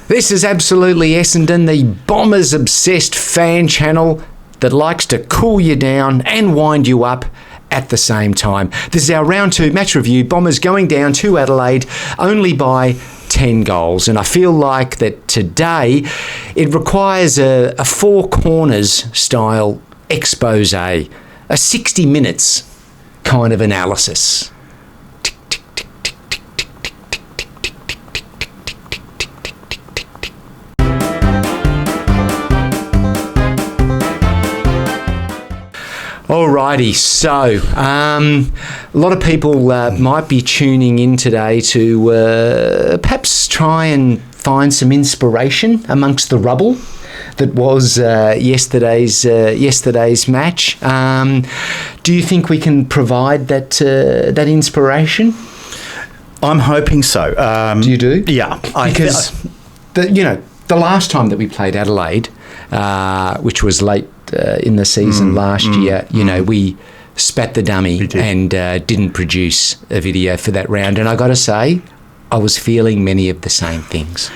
This is Absolutely Essendon, the Bombers-obsessed fan channel that likes to cool you down and wind you up at the same time. This is our round 2 match review. Bombers going down to Adelaide only by 10 goals. And I feel like that today it requires a four corners style expose, a 60 minutes kind of analysis. Alrighty, so a lot of people might be tuning in today to perhaps try and find some inspiration amongst the rubble that was yesterday's match. Do you think we can provide that inspiration? I'm hoping so. Do you do? Yeah, because the last time that we played Adelaide, which was late in the season last year, we spat the dummy and didn't produce a video for that round. And I got to say, I was feeling many of the same things.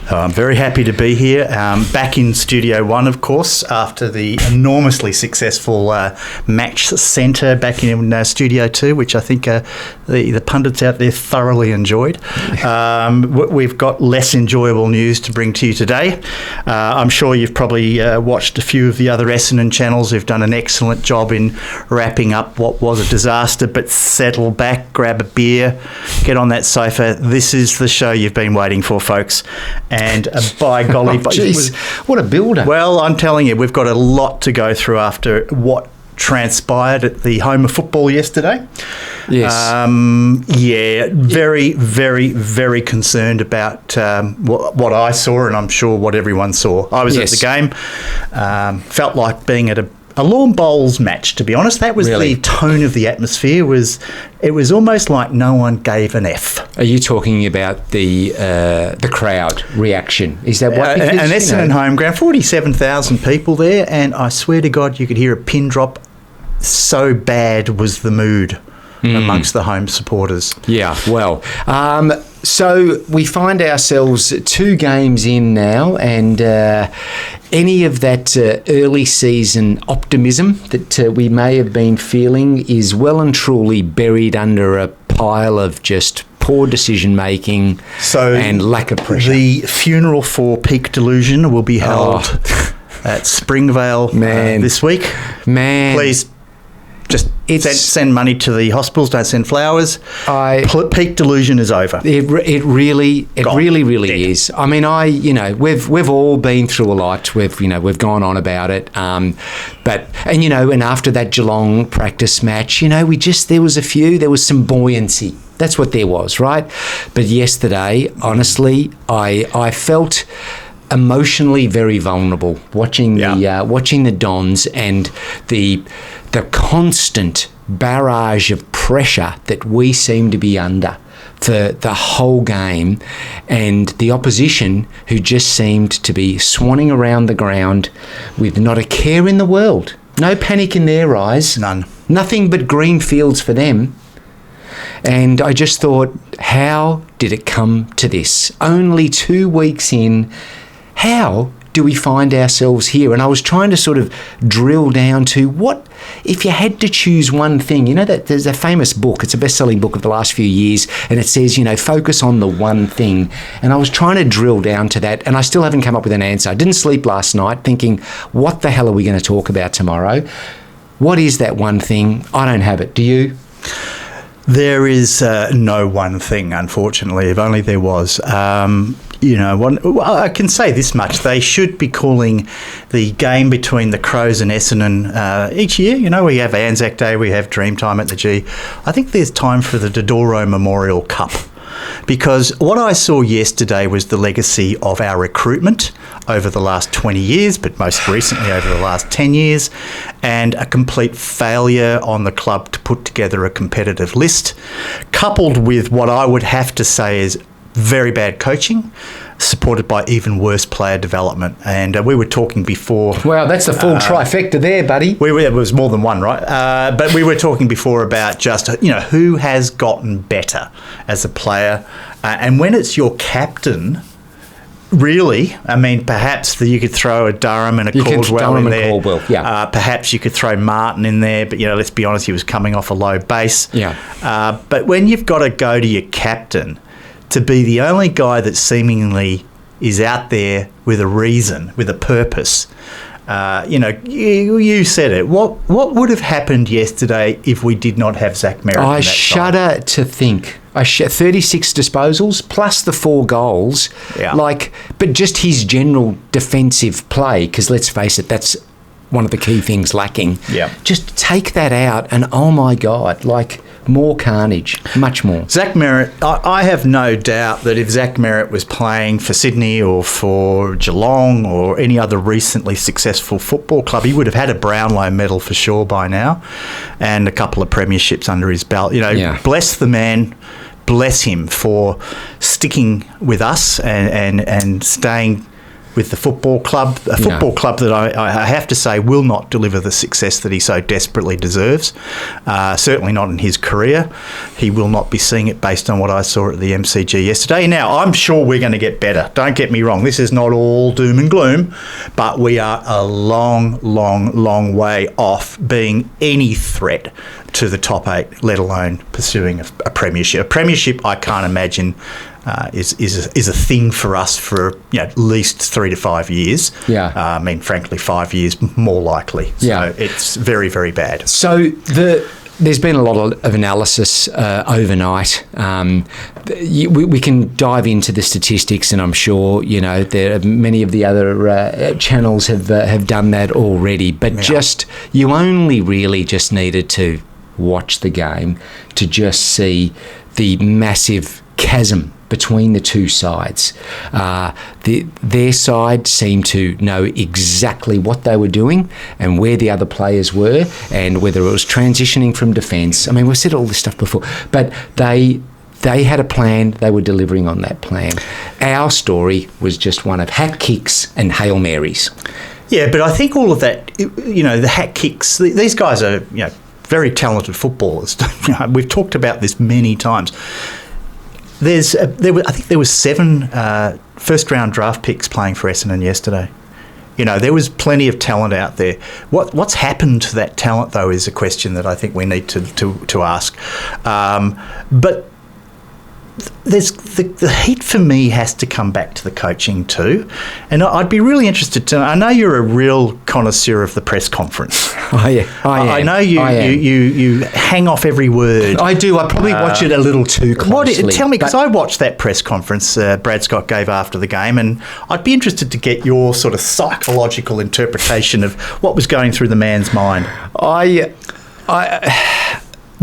I'm very happy to be here, back in Studio 1, of course, after the enormously successful match centre back in Studio 2, which I think the pundits out there thoroughly enjoyed. We've got less enjoyable news to bring to you today. I'm sure you've probably watched a few of the other Essendon channels who've done an excellent job in wrapping up what was a disaster, but settle back, grab a beer, get on that sofa. This is the show you've been waiting for, folks. And by golly, what a builder. Well, I'm telling you, we've got a lot to go through after what transpired at the home of football yesterday. Yes. Very, very, very concerned about what I saw, and I'm sure what everyone saw. I was at the game. Felt like being at a lawn bowls match, to be honest. That was the tone of the atmosphere. It was almost like no one gave an F. Are you talking about the crowd reaction? Is that what? An Essendon home ground, 47,000 people there, and I swear to God, you could hear a pin drop. So bad was the mood amongst the home supporters. Yeah, well, so we find ourselves 2 games in now, and any of that early season optimism that we may have been feeling is well and truly buried under a pile of just poor decision making and lack of pressure. The funeral for peak delusion will be held at Springvale this week. Please. Just send money to the hospitals. Don't send flowers. Peak delusion is over. It really is. I mean, we've all been through a lot. We've gone on about it. And after that Geelong practice match, there was some buoyancy. That's what there was, right? But yesterday, honestly, I felt emotionally very vulnerable watching the Dons and the constant barrage of pressure that we seem to be under for the whole game, and the opposition who just seemed to be swanning around the ground with not a care in the world. No panic in their eyes. None. Nothing but green fields for them. And I just thought, how did it come to this? Only 2 weeks in, how do we find ourselves here? And I was trying to sort of drill down to what, if you had to choose one thing, that there's a famous book, it's a best-selling book of the last few years, and it says, focus on the one thing. And I was trying to drill down to that, and I still haven't come up with an answer. I didn't sleep last night thinking, what the hell are we going to talk about tomorrow? What is that one thing? I don't have it. Do you? There is no one thing, unfortunately. If only there was. I can say this much. They should be calling the game between the Crows and Essendon each year. We have Anzac Day, we have Dreamtime at the G. I think there's time for the Dodoro Memorial Cup, because what I saw yesterday was the legacy of our recruitment over the last 20 years, but most recently over the last 10 years, and a complete failure on the club to put together a competitive list, coupled with what I would have to say is very bad coaching, supported by even worse player development. And we were talking before... Wow, that's the full trifecta there, buddy. It was more than one, right? But we were talking before about just, who has gotten better as a player. And when it's your captain really. I mean, perhaps you could throw a Durham and a Caldwell in there. Caldwell, yeah. Perhaps you could throw Martin in there, but, let's be honest, he was coming off a low base. Yeah. But when you've got to go to your captain to be the only guy that seemingly is out there with a reason, with a purpose, you said it. What would have happened yesterday if we did not have Zach Merritt? I shudder to think. 36 disposals plus the 4 goals. Yeah. But just his general defensive play, because let's face it, that's one of the key things lacking. Yeah. Just take that out, and oh my God, more carnage, much more. Zach Merritt, I have no doubt that if Zach Merritt was playing for Sydney or for Geelong or any other recently successful football club, he would have had a Brownlow medal for sure by now and a couple of premierships under his belt. Bless the man, bless him for sticking with us and staying with the football club, a football club that I have to say will not deliver the success that he so desperately deserves. Certainly not in his career. He will not be seeing it based on what I saw at the MCG yesterday. Now, I'm sure we're going to get better. Don't get me wrong. This is not all doom and gloom, but we are a long, long, long way off being any threat to the top 8, let alone pursuing a premiership. A premiership, I can't imagine is a thing for us for at least 3 to 5 years. Yeah. I mean, frankly, 5 years more likely. So it's very, very bad. So there's been a lot of analysis overnight. We can dive into the statistics, and I'm sure there are many of the other channels have done that already. But you only really just needed to watch the game to just see the massive chasm between the two sides. Their side seemed to know exactly what they were doing and where the other players were, and whether it was transitioning from defence. I mean, we've said all this stuff before, but they had a plan. They were delivering on that plan. Our story was just one of hat kicks and Hail Marys. Yeah, but I think all of that, the hat kicks, these guys are, very talented footballers. We've talked about this many times. I think there was 7 first-round draft picks playing for Essendon yesterday. There was plenty of talent out there. What's happened to that talent, though, is a question that I think we need to ask. But there's the heat for me has to come back to the coaching too, and I'd be really interested to. I know you're a real connoisseur of the press conference. I know you hang off every word. I do. I probably watch it a little too closely. Tell me, because I watched that press conference Brad Scott gave after the game, and I'd be interested to get your sort of psychological interpretation of what was going through the man's mind.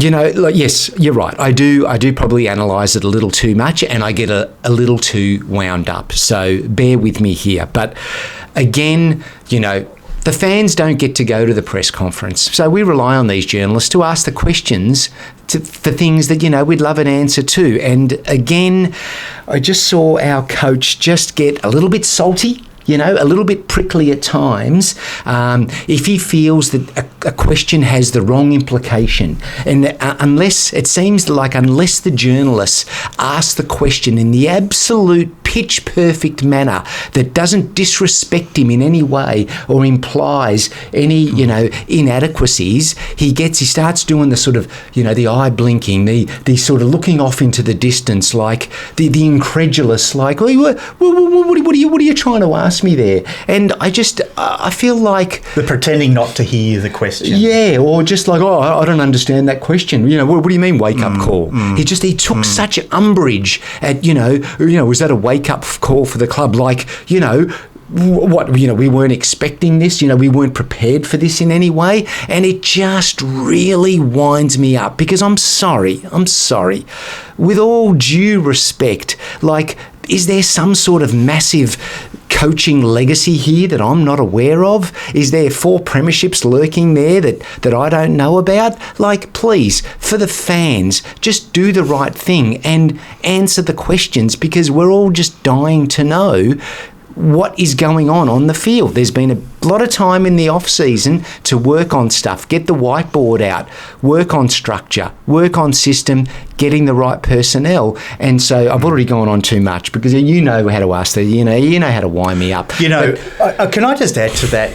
Yes, you're right. I do probably analyse it a little too much, and I get a little too wound up. So bear with me here. But again, the fans don't get to go to the press conference. So we rely on these journalists to ask the questions for things that, we'd love an answer to. And again, I just saw our coach just get a little bit salty. A little bit prickly at times, if he feels that a question has the wrong implication. And unless the journalists ask the question in the absolute pitch-perfect manner that doesn't disrespect him in any way or implies any, inadequacies, he starts doing the sort of, the eye blinking, the sort of looking off into the distance, like the incredulous, like, what are you trying to ask me there? And I feel like the pretending not to hear the question. Yeah, or just like, I don't understand that question. What do you mean wake up call? He took such umbrage at, was that a wake up call for the club? Like, we weren't expecting this, we weren't prepared for this in any way. And it just really winds me up, because I'm sorry. With all due respect, is there some sort of massive coaching legacy here that I'm not aware of? Is there 4 premierships lurking there that I don't know about? Please, for the fans, just do the right thing and answer the questions, because we're all just dying to know what is going on the field. There's been a lot of time in the off-season to work on stuff, get the whiteboard out, work on structure, work on system, getting the right personnel. And so I've already gone on too much because you know how to ask that, you know how to wind me up. Can I just add to that?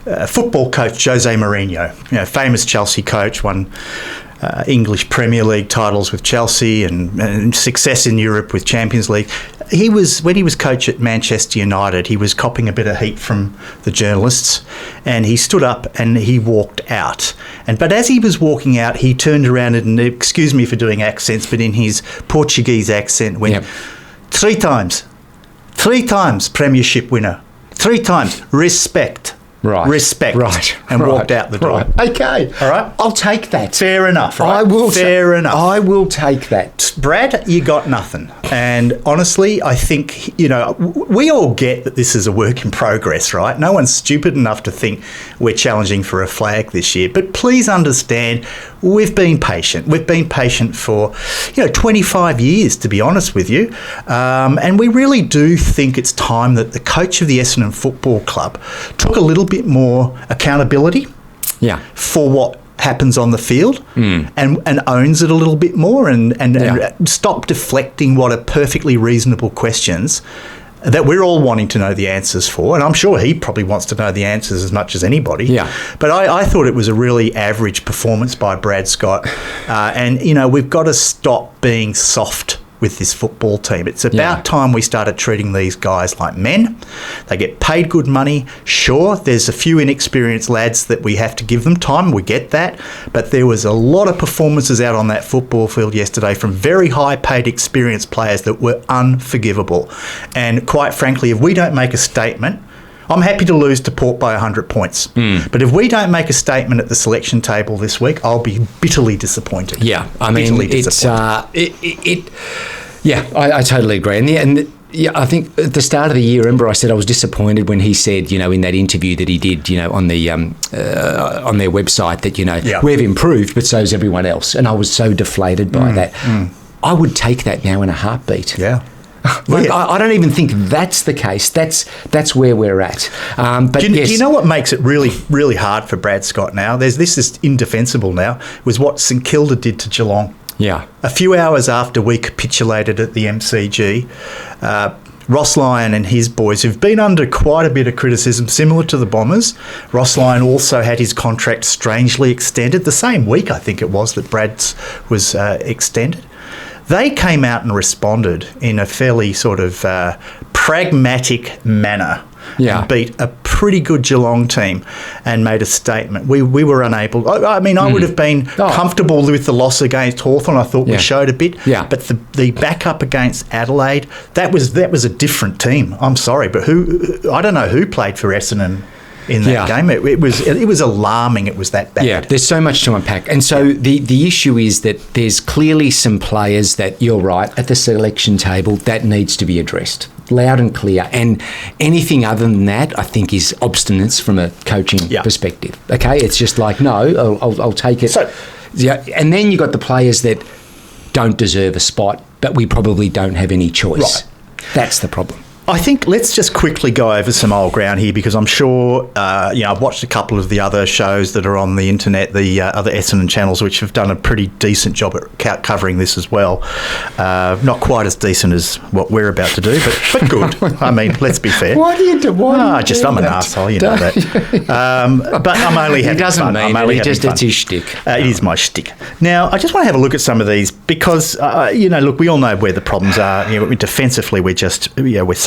The football coach Jose Mourinho, famous Chelsea coach, won English Premier League titles with Chelsea and success in Europe with Champions League. When he was coach at Manchester United, he was copping a bit of heat from the journalists, and he stood up and he walked out. But as he was walking out, he turned around and, excuse me for doing accents, but in his Portuguese accent, went, three times Premiership winner, 3 times, respect. Right. Respect. Right. And walked out the door. Right. Okay. All right. I'll take that. Fair enough, right? Fair enough. I will take that. Brad, you got nothing. And honestly, I think, we all get that this is a work in progress, right? No one's stupid enough to think we're challenging for a flag this year. But please understand, we've been patient. We've been patient for, 25 years, to be honest with you. And we really do think it's time that the coach of the Essendon Football Club took a little bit more accountability for what happens on the field and owns it a little bit more and stop deflecting what are perfectly reasonable questions that we're all wanting to know the answers for. And I'm sure he probably wants to know the answers as much as anybody. Yeah. But I thought it was a really average performance by Brad Scott. And we've got to stop being soft with this football team. It's about time we started treating these guys like men. They get paid good money. Sure, there's a few inexperienced lads that we have to give them time. We get that. But there was a lot of performances out on that football field yesterday from very high-paid, experienced players that were unforgivable. And quite frankly, if we don't make a statement, I'm happy to lose to Port by 100 points. But if we don't make a statement at the selection table this week, I'll be bitterly disappointed. Yeah, I mean, I totally agree. I think at the start of the year, remember I said I was disappointed when he said, in that interview that he did, on the on their website that, we've improved, but so's everyone else. And I was so deflated by that. I would take that now in a heartbeat. Yeah. I don't even think that's the case. That's where we're at. But do you know what makes it really, really hard for Brad Scott now? This is indefensible now, was what St Kilda did to Geelong. Yeah. A few hours after we capitulated at the MCG, Ross Lyon and his boys, who've been under quite a bit of criticism, similar to the Bombers. Ross Lyon also had his contract strangely extended, the same week I think it was that Brad's was extended. They came out and responded in a fairly sort of pragmatic manner. Yeah. Beat a pretty good Geelong team and made a statement. We were unable. I would have been comfortable with the loss against Hawthorn. I thought we showed a bit. Yeah. But the backup against Adelaide, that was a different team. I'm sorry, but I don't know who played for Essendon in that game. It was alarming. It was that bad. Yeah, there's so much to unpack. And so the issue is that there's clearly some players that, you're right, at the selection table, that needs to be addressed loud and clear. And anything other than that, I think, is obstinance from a coaching perspective. Okay, it's just like, no, I'll take it. So, and then you've got the players that don't deserve a spot, but we probably don't have any choice. Right. That's the problem. I think let's just quickly go over some old ground here, because I'm sure, I've watched a couple of the other shows that are on the internet, the other Essendon channels, which have done a pretty decent job at covering this as well. Not quite as decent as what we're about to do, but good. I mean, let's be fair. Why do you do that? I'm an arsehole, you know that. But I'm only having fun. It's his shtick. It is my shtick. Now, I just want to have a look at some of these because, look, we all know where the problems are. Defensively, we're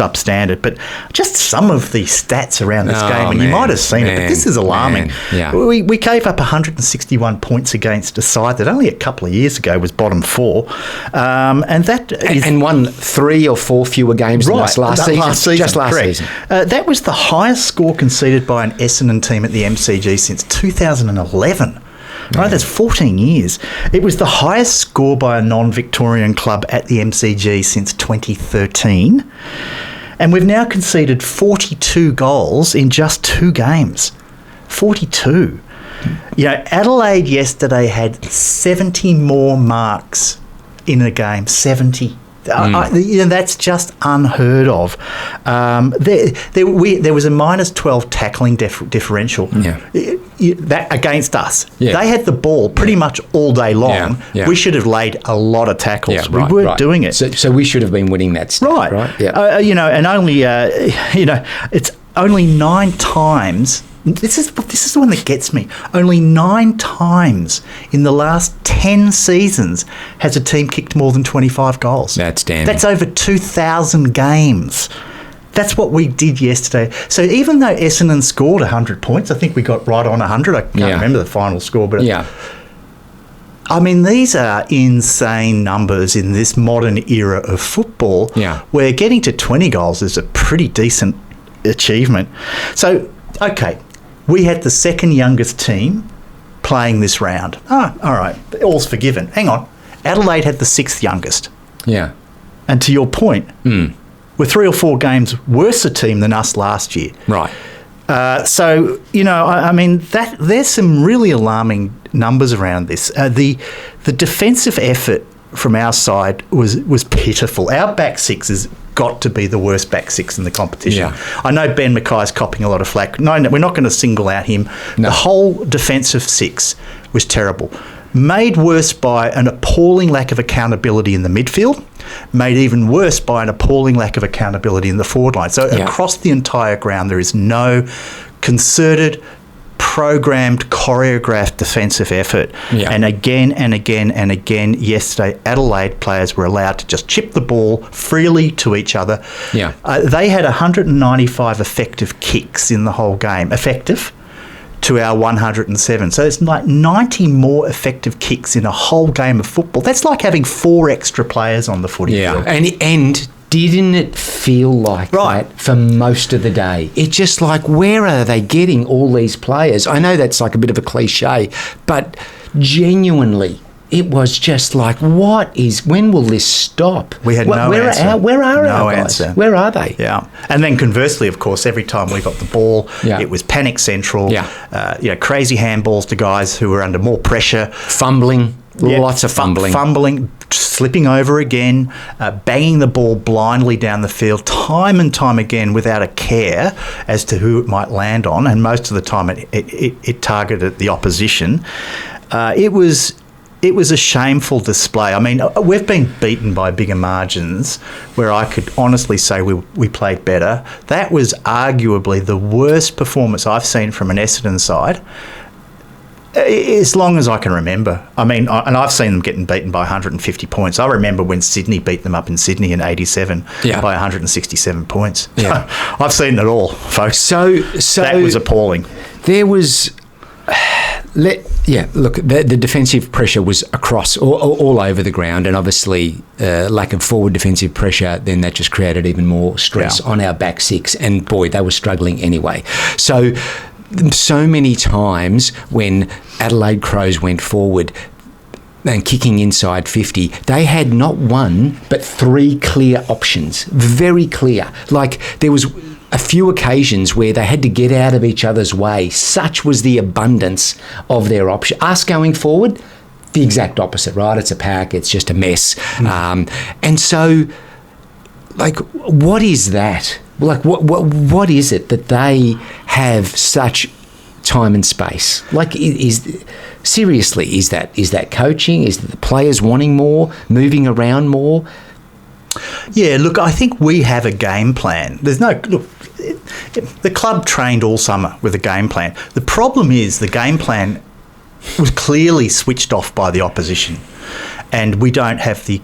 substandard, but just some of the stats around this game, and you might have seen it, but this is alarming. Yeah. We gave up 161 points against a side that only a couple of years ago was bottom 4, and won 3 or 4 fewer games than us last season. Just last season. That was the highest score conceded by an Essendon team at the MCG since 2011. Right, that's 14 years. It was the highest score by a non-Victorian club at the MCG since 2013. And we've now conceded 42 goals in just 2 games. 42. Adelaide yesterday had 70 more marks in a game. 70. That's just unheard of. There was a minus 12 tackling differential that against us. Yeah. They had the ball pretty much all day long. Yeah. Yeah. We should have laid a lot of tackles. Yeah, we weren't doing it. So we should have been winning that stat, right? Yeah. And only it's only 9 times. This is the one that gets me. Only 9 times in the last 10 seasons has a team kicked more than 25 goals. That's damning. That's over 2,000 games. That's what we did yesterday. So even though Essendon scored 100 points, I think we got right on 100. I can't remember the final score, but I mean, these are insane numbers in this modern era of football. Yeah. Where getting to 20 goals is a pretty decent achievement. So, okay. We had the second youngest team playing this round. All right. All's forgiven. Hang on. Adelaide had the 6th youngest. Yeah. And to your point, we're 3 or 4 games worse a team than us last year. Right. So, I mean, there's some really alarming numbers around this. The defensive effort from our side was pitiful. Our back six has got to be the worst back six in the competition. Yeah. I know Ben Mackay's copping a lot of flack. No, we're not going to single out him. No. The whole defensive six was terrible. Made worse by an appalling lack of accountability in the midfield, made even worse by an appalling lack of accountability in the forward line. So across the entire ground, there is no concerted, programmed, choreographed defensive effort. Yeah. And again and again and again, yesterday, Adelaide players were allowed to just chip the ball freely to each other. Yeah. They had 195 effective kicks in the whole game. Effective to our 107. So it's like 90 more effective kicks in a whole game of football. That's like having 4 extra players on the footy field. And didn't it feel like that for most of the day? It's just like, where are they getting all these players? I know that's like a bit of a cliche, but genuinely, it was just like, when will this stop? We had no answer. Where are our guys? Answer. Where are they? Yeah. And then conversely, of course, every time we got the ball, it was panic central. Yeah. Crazy handballs to guys who were under more pressure. Fumbling. Lots of fumbling. Fumbling, slipping over again, banging the ball blindly down the field time and time again without a care as to who it might land on. And most of the time it targeted the opposition. It was a shameful display. I mean, we've been beaten by bigger margins where I could honestly say we played better. That was arguably the worst performance I've seen from an Essendon side as long as I can remember. I mean, and I've seen them getting beaten by 150 points. I remember when Sydney beat them up in Sydney in 87 by 167 points. Yeah. I've seen it all, folks. So that was appalling. There was... the defensive pressure was across all over the ground, and obviously lack of forward defensive pressure, then that just created even more stress on our back six, and boy, they were struggling anyway. So many times when Adelaide Crows went forward and kicking inside 50, they had not 1 but 3 clear options, very clear. Like there was a few occasions where they had to get out of each other's way. Such was the abundance of their option. Us going forward, the exact opposite, right? It's a pack, it's just a mess. And so, like, what is that? Like, what is it that they have such time and space? Like, seriously, is that coaching? Is the players wanting more, moving around more? Yeah, look, I think we have a game plan. The club trained all summer with a game plan. The problem is the game plan was clearly switched off by the opposition, and we don't have the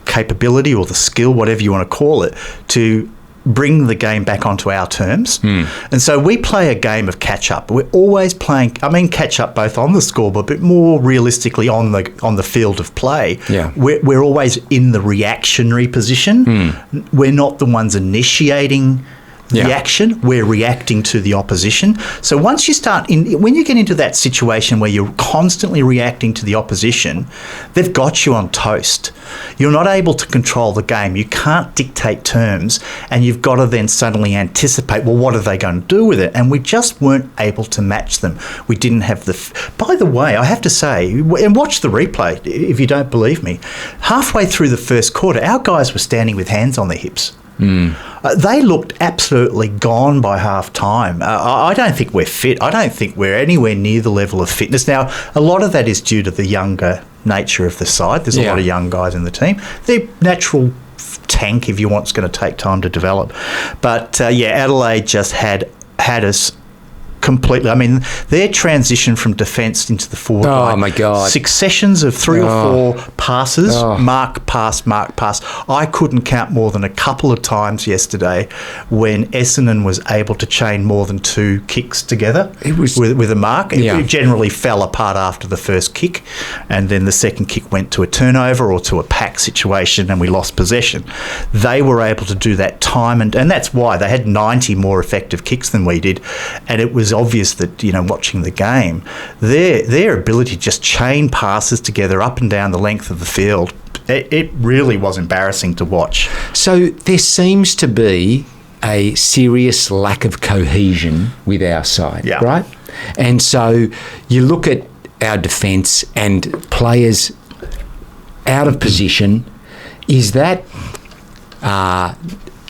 capability or the skill, whatever you want to call it, to bring the game back onto our terms. And so we play a game of catch-up. We're always playing, catch-up both on the scoreboard, but more realistically on the field of play. Yeah. We're always in the reactionary position. We're not the ones initiating the action, we're reacting to the opposition. So once you when you get into that situation where you're constantly reacting to the opposition, they've got you on toast. You're not able to control the game. You can't dictate terms, and you've got to then suddenly anticipate, well, what are they going to do with it? And we just weren't able to match them. We didn't have by the way, I have to say, and watch the replay if you don't believe me, halfway through the first quarter, our guys were standing with hands on their hips. They looked absolutely gone by half time. I don't think we're fit. I don't think we're anywhere near the level of fitness. Now, a lot of that is due to the younger nature of the side. There's a lot of young guys in the team. They're natural tank, if you want. It's going to take time to develop. But, Adelaide just had us completely. I mean, their transition from defence into the forward line. Oh, my God. Successions of 3 or 4 passes, mark, pass. I couldn't count more than a couple of times yesterday when Essendon was able to chain more than 2 kicks together with a mark. It generally fell apart after the first kick, and then the second kick went to a turnover or to a pack situation, and we lost possession. They were able to do that time, and that's why they had 90 more effective kicks than we did, and it was obvious that, watching the game, their ability to just chain passes together up and down the length of the field, it really was embarrassing to watch. So there seems to be a serious lack of cohesion with our side, right? And so you look at our defence and players out of position. Is that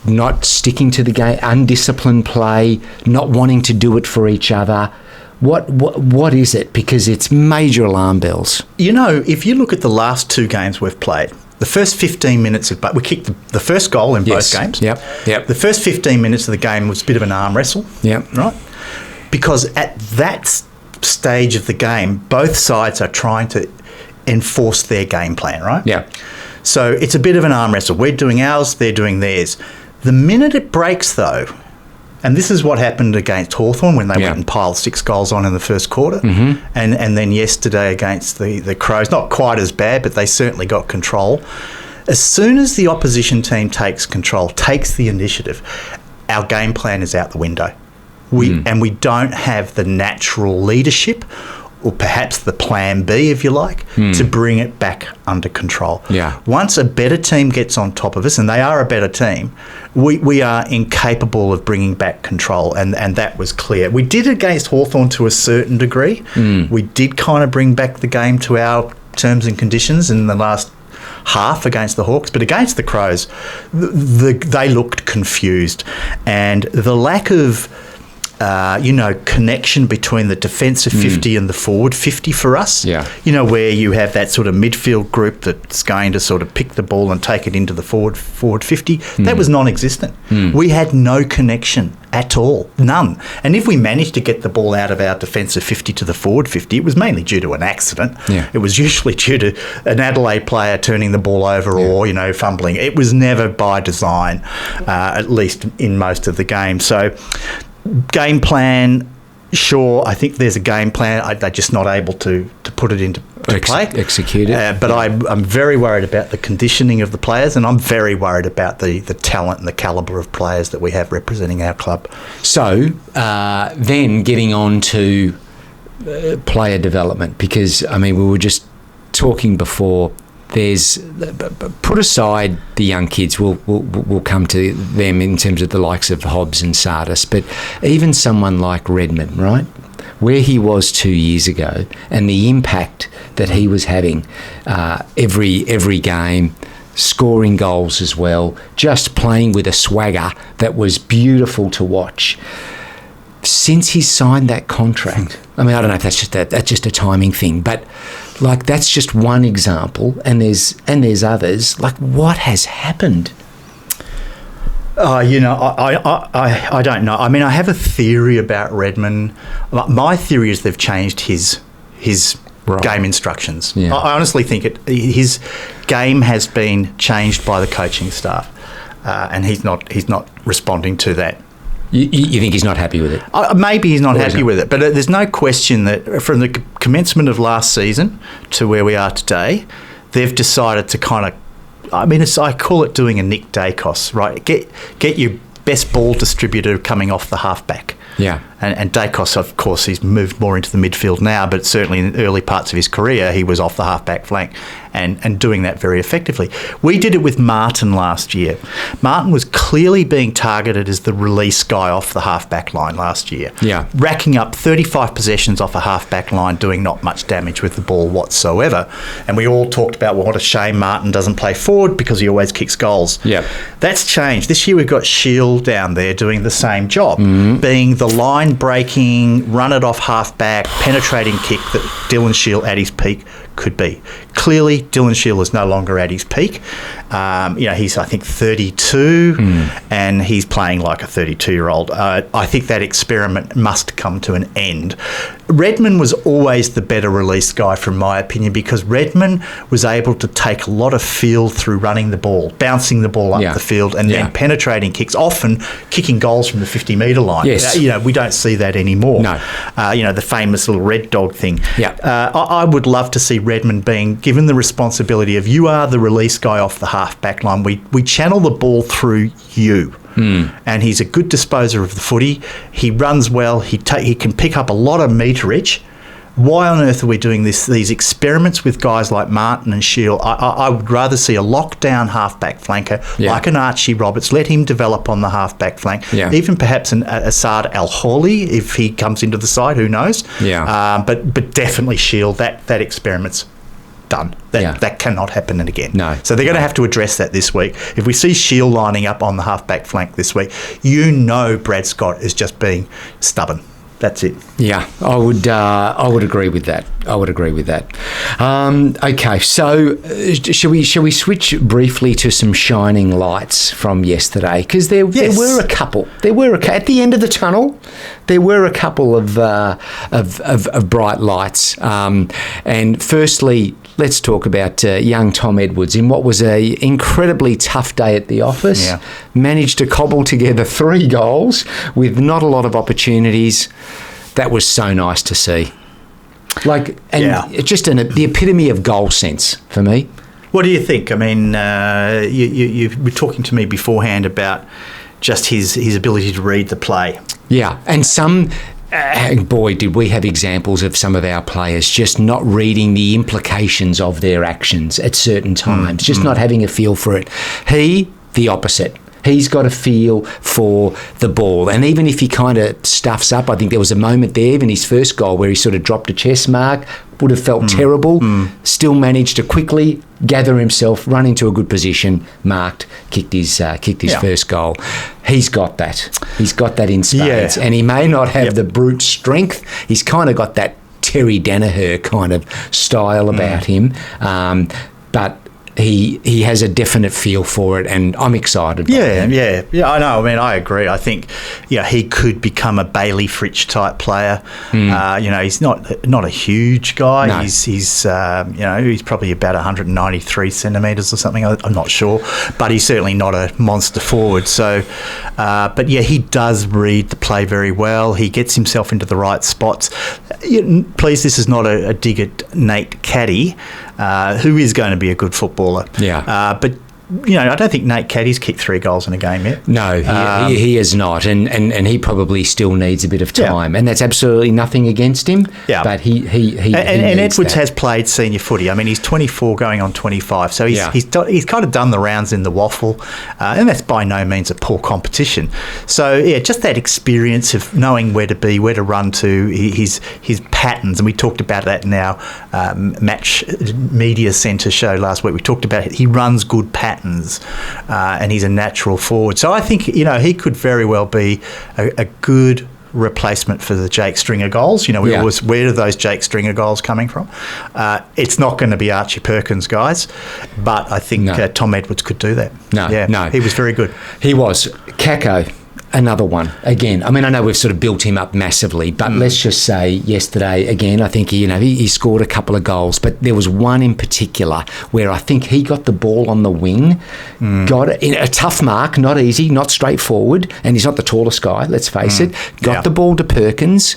not sticking to the game, undisciplined play, not wanting to do it for each other? What is it? Because it's major alarm bells. If you look at the last 2 games we've played, the first 15 minutes we kicked the first goal in both games. Yep. The first 15 minutes of the game was a bit of an arm wrestle. Yep. Right? Because at that stage of the game, both sides are trying to enforce their game plan, right? Yeah. So it's a bit of an arm wrestle. We're doing ours, they're doing theirs. The minute it breaks, though, and this is what happened against Hawthorn when they went and piled 6 goals on in the first quarter, and then yesterday against the Crows, not quite as bad, but they certainly got control. As soon as the opposition team takes control, takes the initiative, our game plan is out the window. And we don't have the natural leadership, or perhaps the plan B, if you like, to bring it back under control. Yeah. Once a better team gets on top of us, and they are a better team, we are incapable of bringing back control, and that was clear. We did against Hawthorn to a certain degree. We did kind of bring back the game to our terms and conditions in the last half against the Hawks, but against the Crows, they looked confused, and the lack of connection between the defensive 50 and the forward 50 for us. Yeah. Where you have that sort of midfield group that's going to sort of pick the ball and take it into the forward 50. That was non-existent. We had no connection at all. None. And if we managed to get the ball out of our defensive 50 to the forward 50, it was mainly due to an accident. Yeah. It was usually due to an Adelaide player turning the ball over or, fumbling. It was never by design, at least in most of the game. So game plan, sure, I think there's a game plan. They're just not able to put it into play. Execute it. But I'm very worried about the conditioning of the players, and I'm very worried about the talent and the calibre of players that we have representing our club. So then getting on to player development, because, we were just talking before, put aside the young kids, we'll come to them in terms of the likes of Hobbs and Sardis, but even someone like Redmond, right, where he was 2 years ago, and the impact that he was having every game, scoring goals as well, just playing with a swagger that was beautiful to watch. Since he's signed that contract, I don't know if that's just a timing thing, but that's just one example, and there's others. What has happened? I don't know. I have a theory about Redmond. My theory is they've changed his game instructions. Yeah. I honestly think his game has been changed by the coaching staff, and he's not responding to that. You think he's not happy with it? Maybe he's not happy with it, but there's no question that from the commencement of last season to where we are today, they've decided to kind of, I call it doing a Nick Dacos, right? Get your best ball distributor coming off the halfback. Yeah. And DODGES, of course, he's moved more into the midfield now, but certainly in the early parts of his career, he was off the halfback flank and doing that very effectively. We did it with Martin last year. Martin was clearly being targeted as the release guy off the halfback line last year. Yeah. Racking up 35 possessions off a halfback line, doing not much damage with the ball whatsoever. And we all talked about, well, what a shame Martin doesn't play forward because he always kicks goals. Yeah. That's changed. This year we've got Shield down there doing the same job, being the line-breaking, run-it-off halfback, penetrating kick that Dylan Shield at his peak could be. Clearly, Dylan Shield is no longer at his peak. He's, I think, 32, and he's playing like a 32-year-old. I think that experiment must come to an end. Redman was always the better release guy, from my opinion, because Redman was able to take a lot of field through running the ball, bouncing the ball up the field, and then penetrating kicks, often kicking goals from the 50-metre line. Yes. We don't see that anymore. No. The famous little red dog thing. Yeah. I would love to see Redman being given the responsibility of, you are the release guy off the half-back line. We channel the ball through you. And he's a good disposer of the footy. He runs well. He can pick up a lot of meterage. Why on earth are we doing these experiments with guys like Martin and Shield? I would rather see a lockdown halfback flanker like an Archie Roberts. Let him develop on the halfback flank. Yeah. Even perhaps an Asad Al-Hawley if he comes into the side. Who knows? Yeah. But definitely Shield. That experiment's done. That cannot happen again. No. So they're going to have to address that this week. If we see Shield lining up on the halfback flank this week, Brad Scott is just being stubborn. That's it. Yeah, I would agree with that. Okay, so shall we switch briefly to some shining lights from yesterday? Because there were a couple. At the end of the tunnel, there were a couple of bright lights. And firstly, let's talk about young Tom Edwards in what was a incredibly tough day at the office. Yeah. Managed to cobble together 3 goals with not a lot of opportunities. That was so nice to see. It's just the epitome of goal sense for me. What do you think? I mean, you were talking to me beforehand about just his ability to read the play. Yeah, and boy, did we have examples of some of our players just not reading the implications of their actions at certain times, just not having a feel for it. He, the opposite. He's got a feel for the ball. And even if he kind of stuffs up, I think there was a moment there, even his first goal, where he sort of dropped a chest mark, would have felt terrible, still managed to quickly gather himself, run into a good position, marked, kicked his first goal. He's got that. He's got that in spades. And he may not have the brute strength. He's kind of got that Terry Danaher kind of style about him. But he has a definite feel for it, and I'm excited. Yeah, I know. I mean, I agree. I think, he could become a Bailey Fritsch type player. He's not a huge guy. No. He's probably about 193 centimetres or something. I'm not sure, but he's certainly not a monster forward. So, he does read the play very well. He gets himself into the right spots. Please, this is not a dig at Nate Caddy, who is going to be a good footballer. Yeah. But I don't think Nate Caddy's kicked 3 goals in a game yet. No, he is not, and he probably still needs a bit of time, and that's absolutely nothing against him. Yeah, but he and Edwards has played senior footy. I mean, he's 24, going on 25, so he's kind of done the rounds in the waffle, and that's by no means a poor competition. So just that experience of knowing where to be, where to run to, his patterns, and we talked about that in our Match Media Centre show last week. We talked about it. He runs good patterns. And he's a natural forward. So I think, he could very well be a good replacement for the Jake Stringer goals. We always, where are those Jake Stringer goals coming from? It's not going to be Archie Perkins, guys, but I think Tom Edwards could do that. No, he was very good. He was. Kako, another one. Again, I mean, I know we've sort of built him up massively, but let's just say yesterday, again, I think he scored a couple of goals, but there was one in particular where I think he got the ball on the wing, got it in a tough mark, not easy, not straightforward, and he's not the tallest guy, let's face it, got the ball to Perkins.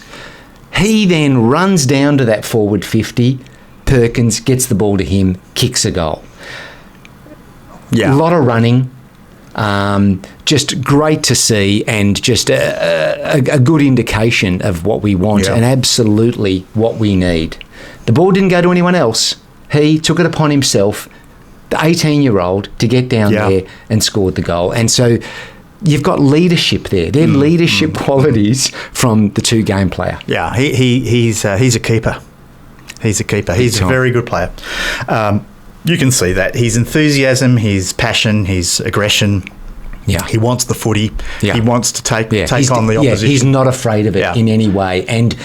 He then runs down to that forward 50, Perkins gets the ball to him, kicks a goal. Yeah. A lot of running. Just great to see, and just a good indication of what we want and absolutely what we need. The ball didn't go to anyone else. He took it upon himself, the 18-year-old, to get down there and scored the goal. And so you've got leadership there. They're leadership qualities from the two-game player. Yeah, he's a keeper. He's a keeper. He's a very good player. You can see that. His enthusiasm, his passion, his aggression. Yeah. He wants the footy. Yeah. He wants to take on the opposition. Yeah, he's not afraid of it in any way. And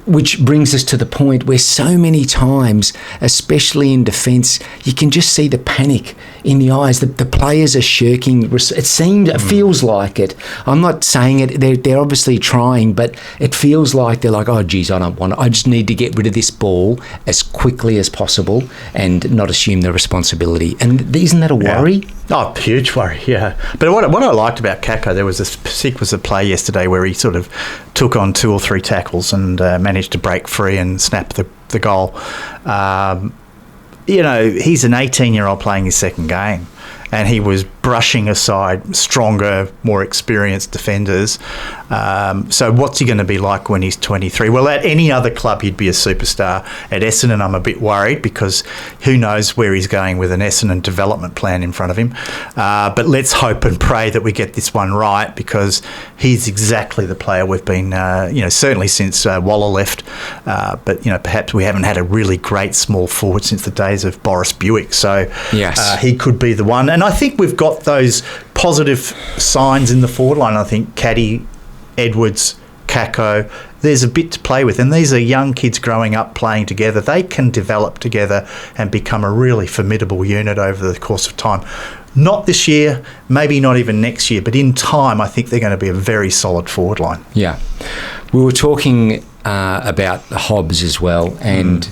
which brings us to the point where so many times, especially in defence, you can just see the panic in the eyes. The players are shirking. It feels like it. I'm not saying it. They're obviously trying, but it feels like they're like, oh, geez, I don't want it. I just need to get rid of this ball as quickly as possible and not assume the responsibility. And isn't that a worry? Oh, huge worry, yeah. But what I liked about Kako, there was a sequence of play yesterday where he sort of took on 2 or 3 tackles and managed to break free and snap the goal. He's an 18-year-old playing his second game, and he was brushing aside stronger, more experienced defenders. So what's he going to be like when he's 23? Well, at any other club, he'd be a superstar. At Essendon, I'm a bit worried because who knows where he's going with an Essendon development plan in front of him. But let's hope and pray that we get this one right, because he's exactly the player we've been, certainly since Waller left. But perhaps we haven't had a really great small forward since the days of Boris Buick. So he could be the one. And I think we've got those positive signs in the forward line. I think Caddy, Edwards, Kako, there's a bit to play with. And these are young kids growing up playing together. They can develop together and become a really formidable unit over the course of time. Not this year, maybe not even next year, but in time, I think they're going to be a very solid forward line. Yeah. We were talking about Hobbs as well, and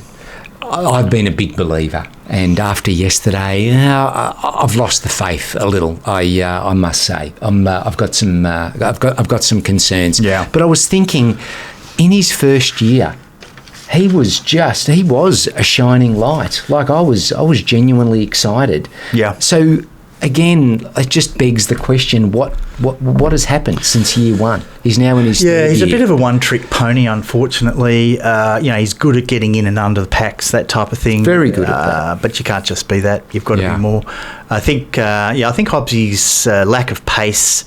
I've been a big believer. And after yesterday, I've lost the faith a little. I must say, I've got some concerns. Yeah. But I was thinking, in his first year, he was a shining light. Like I was genuinely excited. Yeah. So again, it just begs the question: what has happened since year one? He's now in his third year. He's a bit of a one-trick pony, unfortunately. He's good at getting in and under the packs, that type of thing. Very good at that. But you can't just be that. You've got to be more. I think Hobbsy's lack of pace.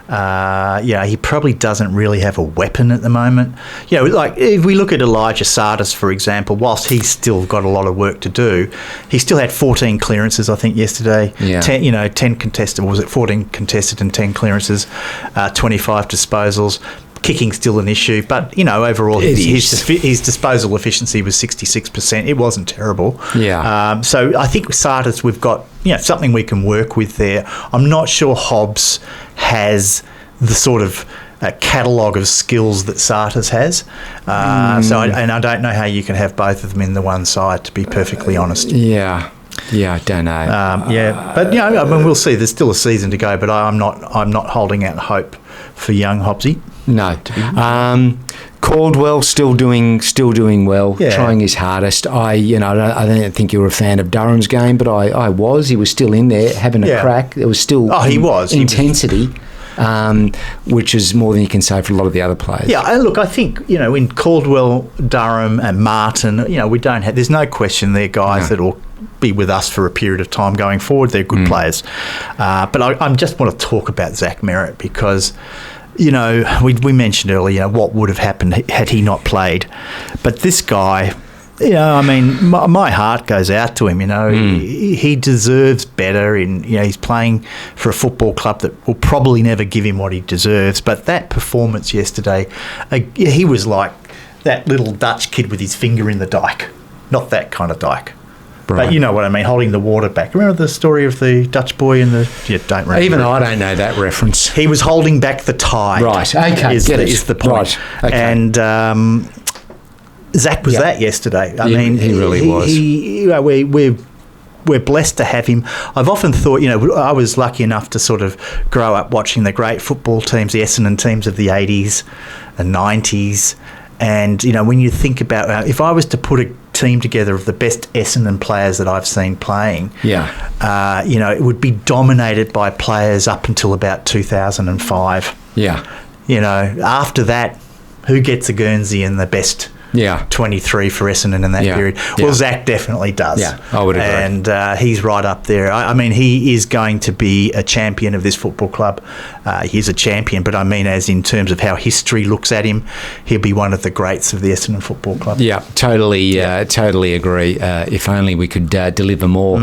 He probably doesn't really have a weapon at the moment. Like if we look at Elijah Sardis, for example, whilst he's still got a lot of work to do, he still had 14 clearances, I think, yesterday. Yeah. 10 contested, was it 14 contested and 10 clearances, 25 disposals. Kicking's still an issue, but overall his disposal efficiency was 66%. It wasn't terrible. Yeah. So I think with Sardis we've got something we can work with there. I'm not sure Hobbs has the sort of catalogue of skills that Sardis has. I don't know how you can have both of them in the one side, to be perfectly honest. Yeah, I don't know. But we'll see. There's still a season to go, but I'm not holding out hope for young Hobbsy. No. Caldwell still doing well, trying his hardest. I don't think you were a fan of Durham's game, but I was. He was still in there having a crack. There was still intensity, which is more than you can say for a lot of the other players. Yeah, look, I think in Caldwell, Durham, and Martin, we don't have. There's no question they're guys that will be with us for a period of time going forward. They're good players, but I just want to talk about Zach Merritt because. We mentioned earlier what would have happened had he not played. But this guy, my heart goes out to him. He deserves better. He's playing for a football club that will probably never give him what he deserves. But that performance yesterday, he was like that little Dutch kid with his finger in the dike. Not that kind of dike. Right. But you know what I mean, holding the water back. Remember the story of the Dutch boy in the... You don't remember. Even I don't know that reference. He was holding back the tide. Right, okay, is the point. Right, okay. And Zach was that yesterday. He really was. We're blessed to have him. I've often thought, I was lucky enough to sort of grow up watching the great football teams, the Essendon teams of the 80s and 90s. And, when you think about... if I was to put a team together of the best Essendon players that I've seen playing. Yeah. It would be dominated by players up until about 2005. Yeah. After that, who gets a Guernsey in the best 23 for Essendon in that period? Well, Zach definitely does. Yeah, I would agree. And he's right up there. I mean, he is going to be a champion of this football club. He's a champion, but I mean as in terms of how history looks at him, he'll be one of the greats of the Essendon Football Club. Yeah, totally agree. If only we could deliver more.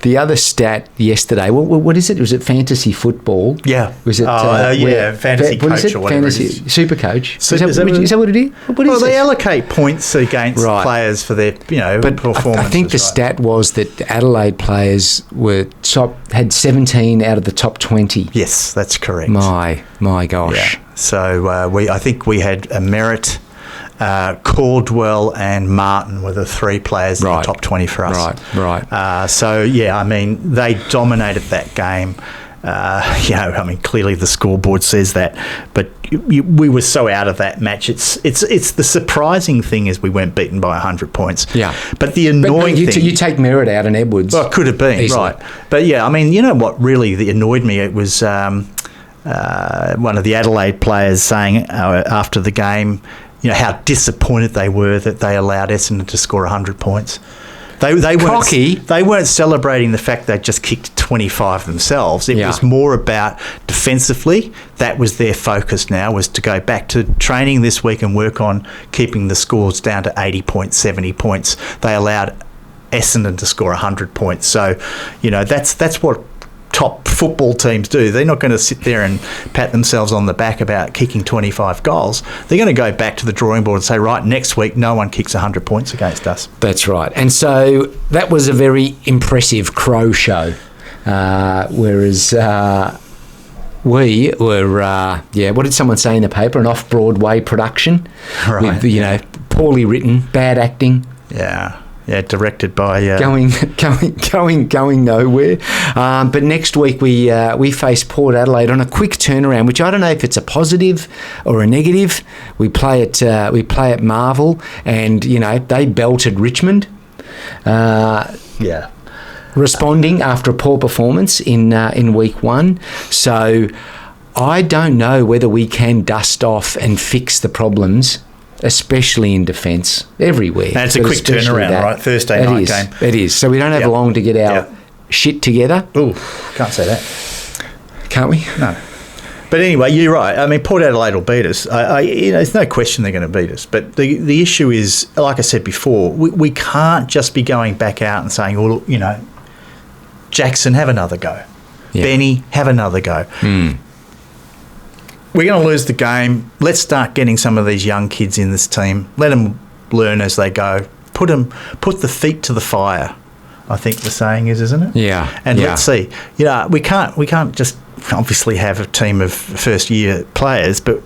The other stat yesterday, what is it? Was it fantasy football? Yeah. Was it? Fantasy coach or whatever fantasy, it is. Super coach. Is that what it is? They allocate points against players for their performances. I think the stat was that Adelaide players had 17 out of the top 20. Yes, that's correct. My gosh. Yeah. So I think we had Merritt, Caldwell and Martin were the three players in the top 20 for us. Right. I mean, they dominated that game. Clearly the scoreboard says that, but we were so out of that match. It's the surprising thing is we weren't beaten by 100 points. Yeah. But the annoying thing... You take Merritt out and Edwards. Well, it could have been, easily. right. But yeah, I mean, you know what really annoyed me? It was one of the Adelaide players saying after the game, how disappointed they were that they allowed Essendon to score 100 points. They weren't celebrating the fact they just kicked 25 themselves. It was more about defensively. That was their focus now, was to go back to training this week and work on keeping the scores down to 80 points, 70 points. They allowed Essendon to score 100 points. So, that's what top football teams do. They're not going to sit there and pat themselves on the back about kicking 25 goals. They're going to go back to the drawing board and say, right, next week no one kicks 100 points against us. That's right. And so that was a very impressive Crow show, whereas we were, what did someone say in the paper? An off-Broadway production, right? With, poorly written, bad acting. Yeah, directed by going nowhere. But next week we face Port Adelaide on a quick turnaround, which I don't know if it's a positive or a negative. We play at Marvel, and they belted Richmond. Responding after a poor performance in week one. So I don't know whether we can dust off and fix the problems, especially in defence, everywhere. And it's a quick turnaround, right? Thursday night game. It is. So we don't have long to get our shit together. Ooh, can't say that. Can't we? No. But anyway, you're right. I mean, Port Adelaide will beat us. There's no question they're going to beat us. But the issue is, like I said before, we can't just be going back out and saying, well, Jackson, have another go. Yeah. Benny, have another go. We're going to lose the game. Let's start getting some of these young kids in this team. Let them learn as they go. Put the feet to the fire, I think the saying is, isn't it? Yeah. And let's see. We can't just obviously have a team of first-year players, but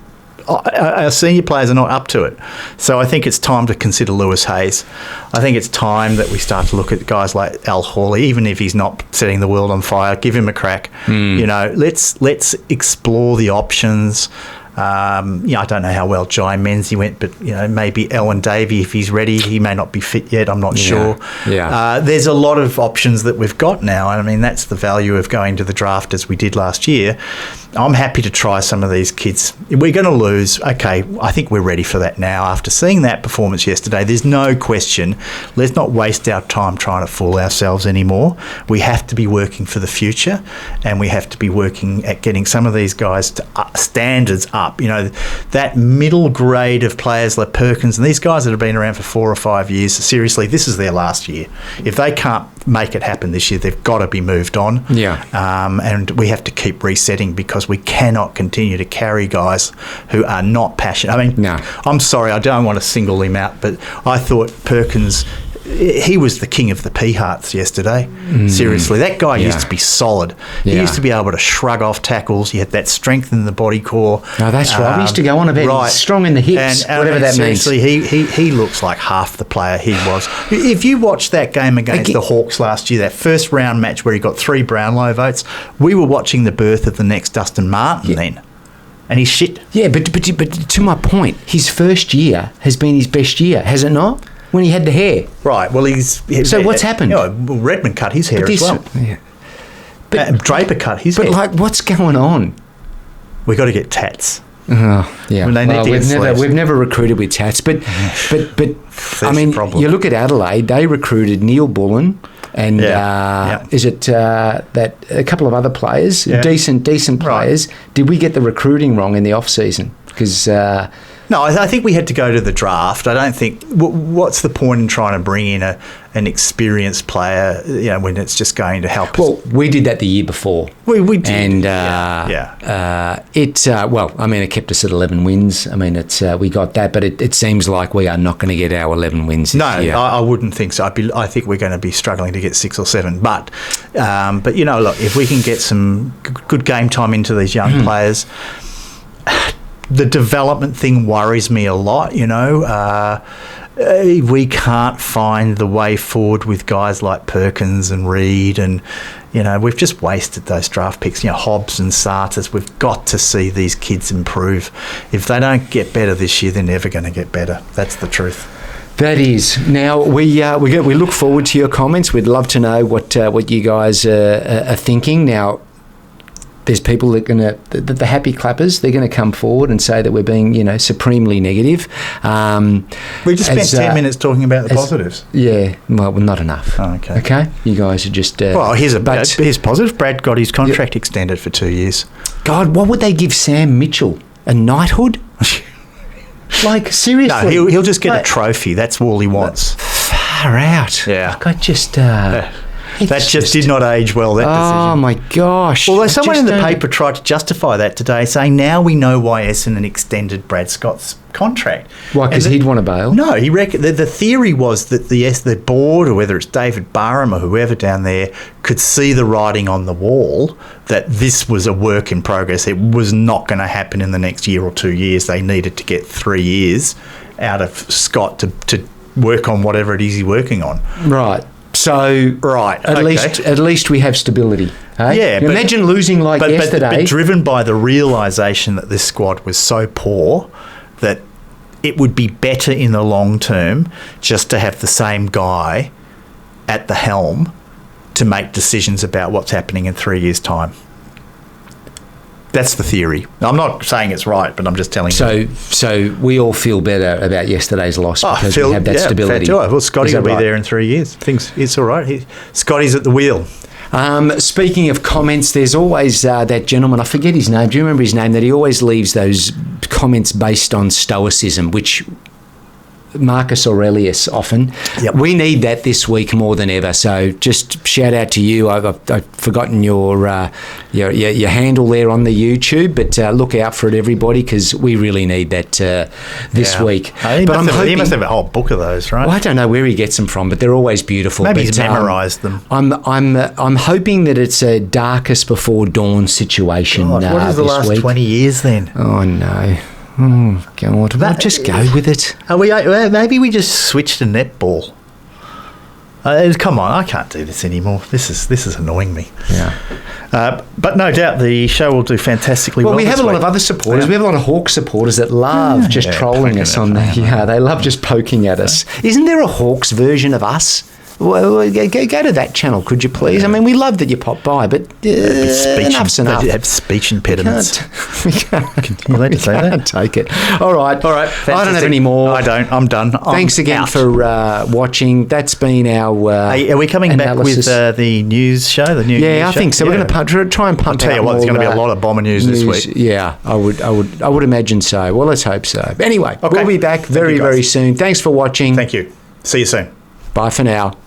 our senior players are not up to it. So I think it's time to consider Lewis Hayes. I think it's time that we start to look at guys like Al Hawley, even if he's not setting the world on fire. Give him a crack. Let's explore the options. I don't know how well Jai Menzies went, but maybe Ellen Davey, if he's ready, he may not be fit yet. I'm not sure. Yeah. There's a lot of options that we've got now, and I mean that's the value of going to the draft as we did last year. I'm happy to try some of these kids. We're going to lose. Okay, I think we're ready for that now. After seeing that performance yesterday, there's no question. Let's not waste our time trying to fool ourselves anymore. We have to be working for the future, and we have to be working at getting some of these guys to standards up. That middle grade of players like Perkins and these guys that have been around for 4 or 5 years, seriously, this is their last year. If they can't make it happen this year, they've got to be moved on. Yeah. And we have to keep resetting because we cannot continue to carry guys who are not passionate. I mean, I'm sorry, I don't want to single him out, but I thought Perkins, he was the king of the pea-hearts yesterday. Seriously, that guy used to be solid. He used to be able to shrug off tackles. He had that strength in the body core. No, that's right. He used to go on about he's strong in the hips, and whatever that means. Seriously, he looks like half the player he was. If you watch that game against the Hawks last year, that first round match where he got 3 Brownlow votes, we were watching the birth of the next Dustin Martin then. and he's shit. Yeah, but to my point, his first year has been his best year, has it not? When he had the hair. Right, well, So what's happened? Redmond cut his hair as well. Yeah. Draper cut his hair. But, like, what's going on? We got to get tats. Oh, yeah. When they need to get we've never recruited with tats, but I mean, you look at Adelaide, they recruited Neil Bullen and is it that a couple of other players, decent players. Right. Did we get the recruiting wrong in the off season? Because no, I think we had to go to the draft. I don't think. What's the point in trying to bring in an experienced player? When it's just going to help. Well, we did that the year before. We did, and it kept us at 11 wins. I mean, we got that, but it seems like we are not going to get our 11 wins this year. No, I wouldn't think so. I think we're going to be struggling to get 6 or 7. But look, if we can get some good game time into these young players. The development thing worries me a lot, we can't find the way forward with guys like Perkins and Reid and, we've just wasted those draft picks, Hobbs and Sarters. We've got to see these kids improve. If they don't get better this year, they're never going to get better. That's the truth. That is. Now, we look forward to your comments. We'd love to know what you guys are thinking. Now, there's people that the happy clappers, they're going to come forward and say that we're being, supremely negative. We just spent 10 minutes talking about the positives. Yeah, well, not enough. Oh, okay. Okay? You guys are just... here's positive. Brad got his contract extended for 2 years. God, what would they give Sam Mitchell? A knighthood? Like, seriously? No, he'll just get a trophy. That's all he wants. Far out. Yeah. Like, I just... That just did not age well, that decision. Oh, my gosh. Although someone in the paper tried to justify that today, saying now we know why Essendon extended Brad Scott's contract. Why, because he'd want to bail? No, he reckoned the theory was that the board, or whether it's David Barham or whoever down there, could see the writing on the wall that this was a work in progress. It was not going to happen in the next year or 2 years. They needed to get 3 years out of Scott to work on whatever it is he's working on. Right. So at least we have stability. Hey? Yeah, imagine losing yesterday. But driven by the realisation that this squad was so poor that it would be better in the long term just to have the same guy at the helm to make decisions about what's happening in 3 years' time. That's the theory. I'm not saying it's right, but I'm just telling you. So we all feel better about yesterday's loss because we have that stability. Well, Scotty will be there in 3 years. It's all right. Scotty's at the wheel. Speaking of comments, there's always that gentleman, I forget his name. Do you remember his name? That he always leaves those comments based on stoicism, which... Marcus Aurelius often. Yep. We need that this week more than ever. So just shout out to you. I've forgotten your handle there on the YouTube, but look out for it, everybody, because we really need that this week. He must have a whole book of those, right? Well, I don't know where he gets them from, but they're always beautiful. Maybe he's memorised them. I'm hoping that it's a darkest before dawn situation. What is the last week. 20 years then? Oh no. Oh, God. Well, just go with it. Maybe we just switch to netball. Come on, I can't do this anymore. This is annoying me. Yeah. But no doubt the show will do fantastically well. Well, we have a lot of other supporters. Yeah. We have a lot of Hawk supporters that love just trolling us on there. Yeah, they love just poking at us. Isn't there a Hawks version of us? Well, go to that channel, could you please? Yeah. I mean, we love that you pop by, but enough's enough. They have speech impediments. You're allowed to say that? I can't take it. All right. Fantastic. I don't have any more. I don't. I'm done. Thanks again for watching. That's been our Are we coming analysis. back with the news show? The new news I think so. We're going to try and punt out. I'll tell you what, there's going to be a lot of bomber news this week. Yeah, I would imagine so. Well, let's hope so. Anyway, we'll be back very, very soon. Thanks for watching. Thank you. See you soon. Bye for now.